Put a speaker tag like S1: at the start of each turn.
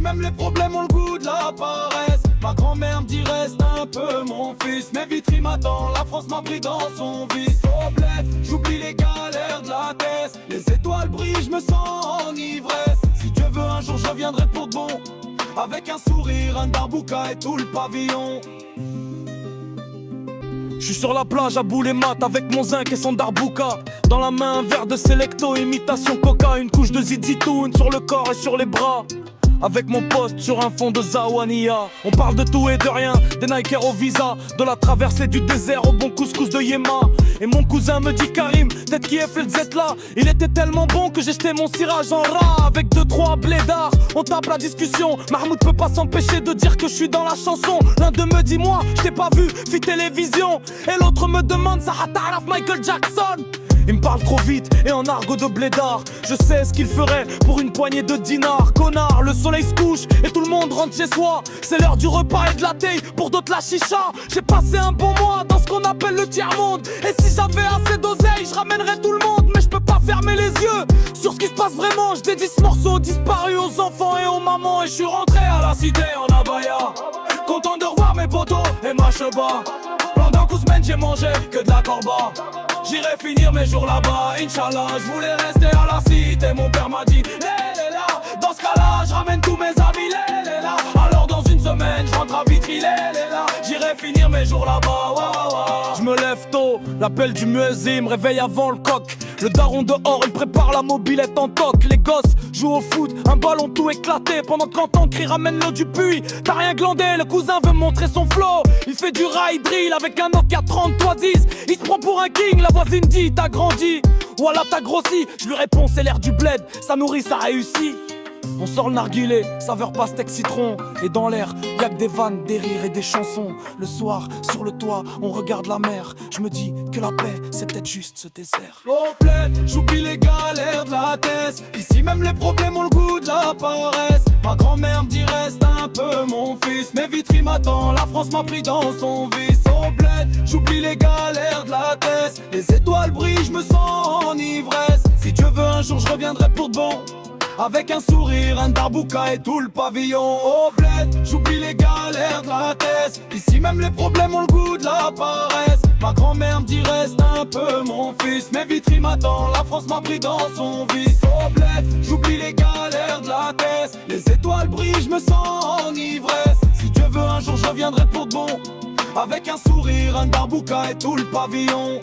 S1: même les problèmes ont le goût de la paresse. Ma grand-mère me dit reste un peu mon fils. Mes vitrines m'attendent, la France m'a pris dans son vice. Au bled, j'oublie les galères de la tête. Les étoiles brillent, je me sens en ivresse. Si Dieu veut un jour je reviendrai pour de bon, avec un sourire, un darbouka et tout le pavillon.
S2: Je suis sur la plage à boules et mat avec mon zinc et son darbouka. Dans la main un verre de Selecto, imitation coca. Une couche de zizitoun sur le corps et sur les bras. Avec mon poste sur un fond de Zawania. On parle de tout et de rien, des Nike au visa, de la traversée du désert au bon couscous de Yéma. Et mon cousin me dit Karim, peut-être qui est fait le Z là. Il était tellement bon que j'ai jeté mon cirage en rat. Avec 2-3 blédards, on tape la discussion. Mahmoud peut pas s'empêcher de dire que je suis dans la chanson. L'un d'eux me dit moi, je t'ai pas vu, fit télévision. Et l'autre me demande ça ta'araf Michael Jackson. Il me parle trop vite et en argot de blédard. Je sais ce qu'il ferait pour une poignée de dinars. Connard, le soleil se couche et tout le monde rentre chez soi. C'est l'heure du repas et de la thé, pour d'autres la chicha. J'ai passé un bon mois dans ce qu'on appelle le tiers-monde. Et si j'avais assez d'oseille, je ramènerais tout le monde. Mais je peux pas fermer les yeux sur ce qui se passe vraiment. Je dédie ce morceau disparu aux enfants et aux mamans. Et je suis rentré à la cité en abaya, content de revoir mes potos et ma cheba. Pendant qu'aux semaines j'ai mangé que de la corba. J'irai finir mes jours là-bas, Inch'Allah. Je voulais rester à la cité, mon père m'a dit Léléla. Dans ce cas-là, je ramène tous mes amis, Léléla. Alors dans une semaine, je rentre à Vitry, Léléla. J'irai finir mes jours là-bas, wa, wa. Je me lève tôt, l'appel du muezzin me réveille avant le coq. Le daron dehors, il prépare la mobilette en toc. Les gosses jouent au foot, un ballon tout éclaté. Pendant qu'Antan crie ramène l'eau du puits. T'as rien glandé, le cousin veut montrer son flow. Il fait du ride drill avec un Nokia 3310. Il se prend pour un king, la voisine dit t'as grandi. Voilà t'as grossi, je lui réponds c'est l'air du bled. Ça nourrit, ça réussit. On sort le narguilé, saveur pastèque citron. Et dans l'air, y'a que des vannes, des rires et des chansons. Le soir, sur le toit, on regarde la mer. Je me dis que la paix, c'est peut-être juste ce désert.
S1: Au bled, j'oublie les galères de la tête. Ici même les problèmes ont le goût de la paresse. Ma grand-mère me dit reste un peu mon fils. Mes vitrines m'attendent, la France m'a pris dans son vice. Au bled, j'oublie les galères de la tête. Les étoiles brillent, je me sens en ivresse. Si Dieu veut un jour je reviendrai pour de bon, avec un sourire, un darbouka et tout le pavillon. Au bled, j'oublie les galères de la tête. Ici même les problèmes ont le goût de la paresse. Ma grand-mère me dit reste un peu mon fils. Mes vitrines m'attendent, la France m'a pris dans son vice. Au bled, j'oublie les galères de la tête. Les étoiles brillent, je me sens en ivresse. Si Dieu veut un jour je reviendrai pour de bon, avec un sourire, un darbouka et tout le pavillon.